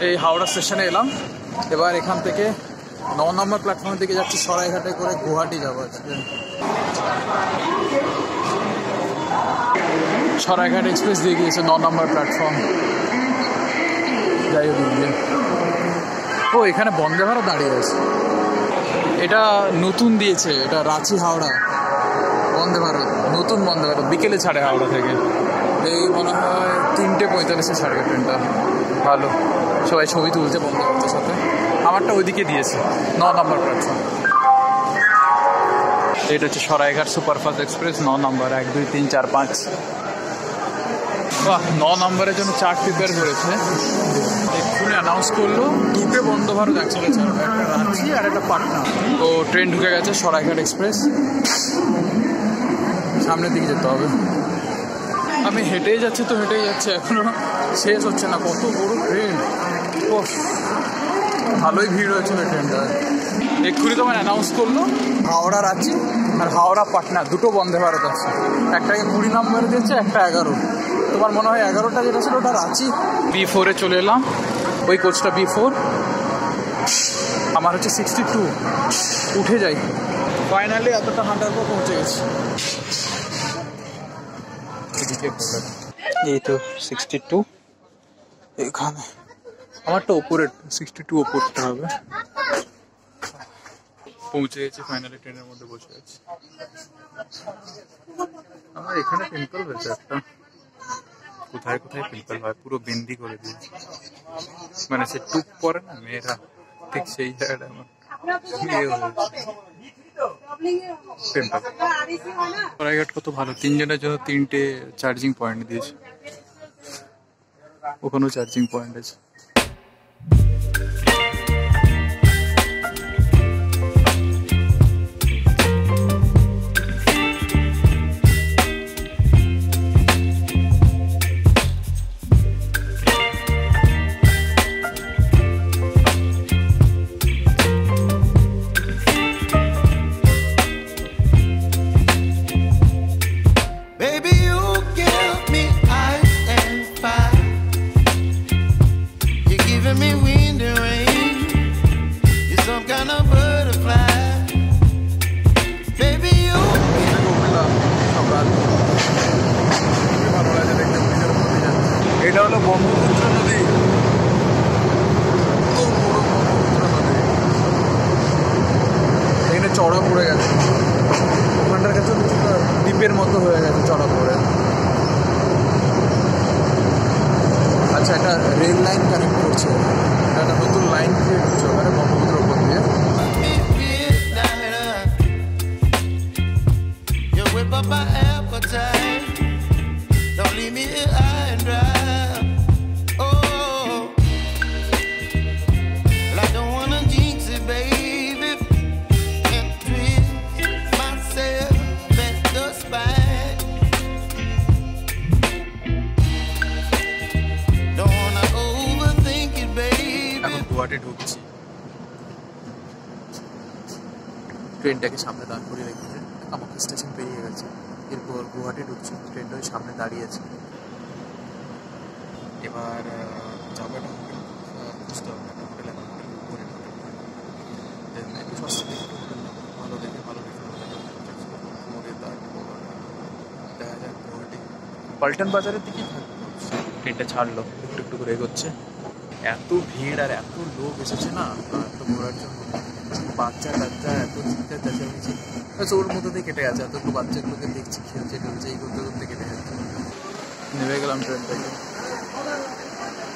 এই হাওড়া স্টেশনে এলাম। এবার এখান থেকে 9 নম্বর প্ল্যাটফর্মের দিকে যাচ্ছি সরাইঘাটে করে গুয়াহাটি যাবো আজকে। সরাইঘাট এক্সপ্রেস দিয়ে গিয়েছে 9 নম্বর প্ল্যাটফর্ম। যাই হোক দিয়ে ও এখানে বন্দে ভারত দাঁড়িয়ে আছে। এটা নতুন দিয়েছে, এটা রাঁচি হাওড়া বন্দে ভারত, নতুন বন্দে ভারত। বিকেলে ছাড়ে হাওড়া থেকে, এই মনে হয় 3:45 ছাড়বে ট্রেনটা। ভালো, সবাই ছবি তুলছে বন্দে ভারতের সাথে। আমারটা ওইদিকে দিয়েছে 9 নম্বর প্ল্যাটফর্ম। এটা হচ্ছে সরাইঘাট সুপারফাস্ট এক্সপ্রেস 9 নম্বর, 1 2 3 4 5। বাহ, 9 নম্বরের জন্য চার্ট প্রিপেয়ার করেছে। এক্ষুনি অ্যানাউন্স করলো 2টে বন্দে ভারত একসাথে ছাড়বে, একটা রাঁচি আর একটা পাটনা। তো ট্রেন ঢুকে গেছে সরাইঘাট এক্সপ্রেস। সামনের দিকে যেতে হবে। আমি হেঁটেই যাচ্ছি তো হেঁটেই যাচ্ছি, এখনো শেষ হচ্ছে না। কত বড় ট্রেন! ও ভালোই ভিড় হয়েছিল ট্রেনটা। এক্ষুনি তোমার অ্যানাউন্স করলো হাওড়া রাঁচি আর হাওড়া পাটনা 2টো বন্দে ভারত আছে। একটাকে 20 নম্বরে দিয়েছে, একটা 11। তোমার মনে হয় 11টা যেটা ছিল ওটা রাঁচি। B4-এ চলে এলাম, ওই কোচটা B4। আমার হচ্ছে 62। উঠে যাই। ফাইনালি এতটা হাঁটার পর পৌঁছে গেছি। এই তো 62 এখানে। আমারটা ওপরে 62 ওপরটা হবে। পৌঁছে গেছি ফাইনালি, ট্রেনের মধ্যে বসে আছি। আমার এখানে পিম্পল হয়েছে একটা। কোথায় কোথায় পিম্পল হয়, পুরো বিন্দি করে দিয়েছে। মানে সে টুপ পরে না মেয়েরা, ঠিক সেই জায়গাটা আমার সরাইঘাট কত ভালো, 3 জনের জন্য 3টে চার্জিং পয়েন্ট দিয়েছে। ওখানেও চার্জিং পয়েন্ট আছে। এটা হলো ব্রহ্মপুত্র নদী। এখানে চড়া পড়ে গেছে, ওখানটার কাছে দ্বীপের মতো হয়ে গেছে চড়া পড়ে। আচ্ছা, একটা রেল লাইন কানেক্ট করছে, একটা নতুন লাইন ক্রিয়েট হচ্ছে ওখানে ব্রহ্মপুত্রের উপর দিয়ে। গুয়াহাটি ঢুকছি, ট্রেনটাকে সামনে দাঁড় করিয়ে রেখেছে। আমাকে স্টেশন পেরিয়ে গেছে, এরপর গুয়াহাটি ঢুকছি। ট্রেনটা ওই সামনে দাঁড়িয়ে আছে। এবার যাবো একটা হোটেল খুঁজতে হবে, একটা হোটেল। এখন হোটেল বুক করে একটু সস্তা দেখে হোটেল ভালো দেখে, ভালো দেখে দেখা যায় গুয়াহাটি পল্টন বাজারের দিকেই থাকবে। ট্রেনটা ছাড়লো, একটু একটু করে এগোচ্ছে। এত ভিড় আর এত লোক এসেছে না এত ঘোরার জন্য। বাচ্চা কাচ্চা এত চিন্তা চেঁচামেচি, ওর মধ্যে দিয়ে কেটে গেছে। এত বাচ্চাগুলোকে দেখছি খেলছে টেলছে, এই করতে করতে কেটে যাচ্ছে। নেমে গেলাম ট্রেন থেকে,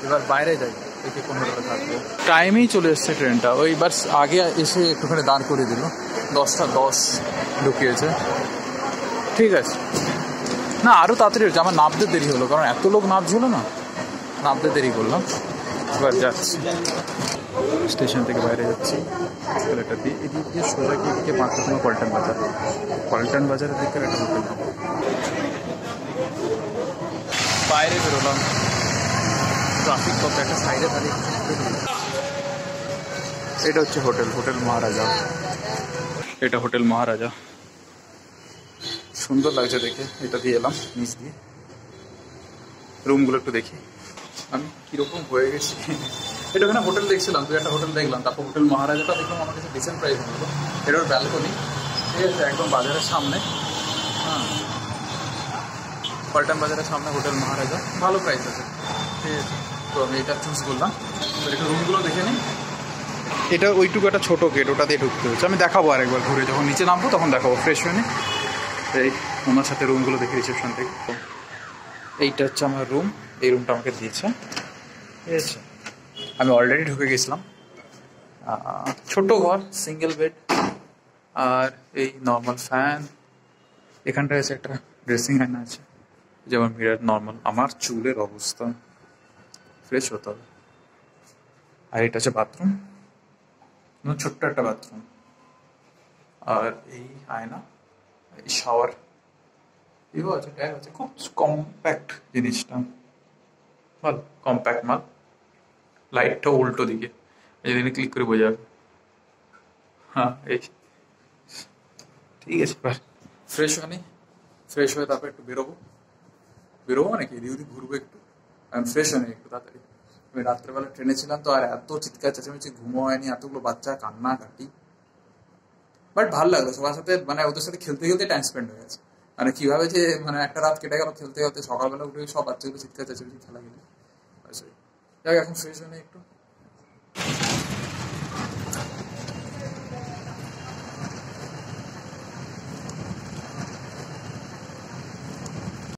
এবার বাইরে যাই, দেখে কোনো থাকবো। টাইমেই চলে এসছে ট্রেনটা। ওইবার আগে এসে একটুখানি দাঁড় করিয়ে দিল, 10টা 10 ঢুকিয়েছে। ঠিক আছে না, আরও তাড়াতাড়ি হচ্ছে। আমার নামতে দেরি হলো, কারণ এত লোক নামছিল না, নামতে দেরি করলাম। এবার যাচ্ছি, স্টেশন থেকে বাইরে যাচ্ছি। এটা দিয়ে এদিক দিয়ে সোজা গিয়ে এদিকে বাঁকতে তোমার পল্টন বাজার। পল্টন বাজারের দিকে একটা হোটেল নেবো। বাইরে বেরোলাম, ট্রাফিক কত, একটা সাইডে দাঁড়িয়ে। এটা হচ্ছে হোটেল, হোটেল মহারাজা। এটা হোটেল মহারাজা, সুন্দর লাগছে দেখে। এটা দিয়ে এলাম নিচ দিয়ে। রুমগুলো একটু দেখি আমি কিরকম হয়ে গেছি। এটা ওখানে হোটেল দেখছিলাম, দু একটা হোটেল দেখলাম, তারপর হোটেল মহারাজাটা দেখলাম, আমার কাছে ডিসেন্ট প্রাইস হলো। এটা ওর ব্যালকনি, ঠিক আছে, একদম বাজারের সামনে। হ্যাঁ, পল্টন বাজারের সামনে হোটেল মহারাজা, ভালো প্রাইস আছে, ঠিক আছে। তো আমি এটা চুজ করলাম। তো একটু রুমগুলো দেখে নিই। এটা ওইটুকু একটা ছোটো গেট, ওটা দিয়ে ঢুকতে হচ্ছে। আমি দেখাবো আরেকবার ঘুরে, যখন নিচে নামবো তখন দেখাবো, ফ্রেশ হয়ে নিই। এই ওনার সাথে রুমগুলো দেখি রিসেপশন থেকে। এইটা হচ্ছে আমার রুম, এই রুমটা আমাকে দিয়েছে, ঠিক আছে। আমি অলরেডি ঢুকে গেছিলাম। ছোট ঘর, সিঙ্গেল বেড, আর এই নর্মাল ফ্যান। এখানটায় আছে একটা ড্রেসিং আয়না আছে, যেমন মিরার নর্মাল। আমার চুলের অবস্থা, ফ্রেশ হতে হবে। আর এটা হচ্ছে বাথরুম, ছোট্ট একটা বাথরুম। আর এই আয়না, এই শাওয়ার, এও আছে, ট্যাগ আছে। খুব কম্প্যাক্ট জিনিসটা, ভালো কম্প্যাক্ট মাল। লাইটটা উল্টো দিকে, যদি ক্লিক করে বোঝা যাবে। হ্যাঁ, এই ঠিক আছে। এবার ফ্রেশ হয়ে নিই, ফ্রেশ হয়ে তারপর একটু বেরোবো। মানে কি এদিক ওদিক ঘুরবো একটু। আমি ফ্রেশ হয়ে নিই একটু তাড়াতাড়ি। আমি রাত্রেবেলা ট্রেনে ছিলাম তো, আর এত চিৎকার চেঁচামেচি, ঘুমো হয়নি, এতগুলো বাচ্চা কান্না কাটি। বাট ভালো লাগলো সবার সাথে, মানে ওদের সাথে খেলতে খেলতে টাইম স্পেন্ড হয়ে গেছে। মানে কিভাবে যে মানে একটা রাত কেটে গেল খেলতে খেলতে, সকালবেলা উঠে সব বাচ্চাগুলো চিৎকার চেঁচামেচি খেলা গেলে। যাই, এখন ফ্রেশ হয়ে নিই একটু।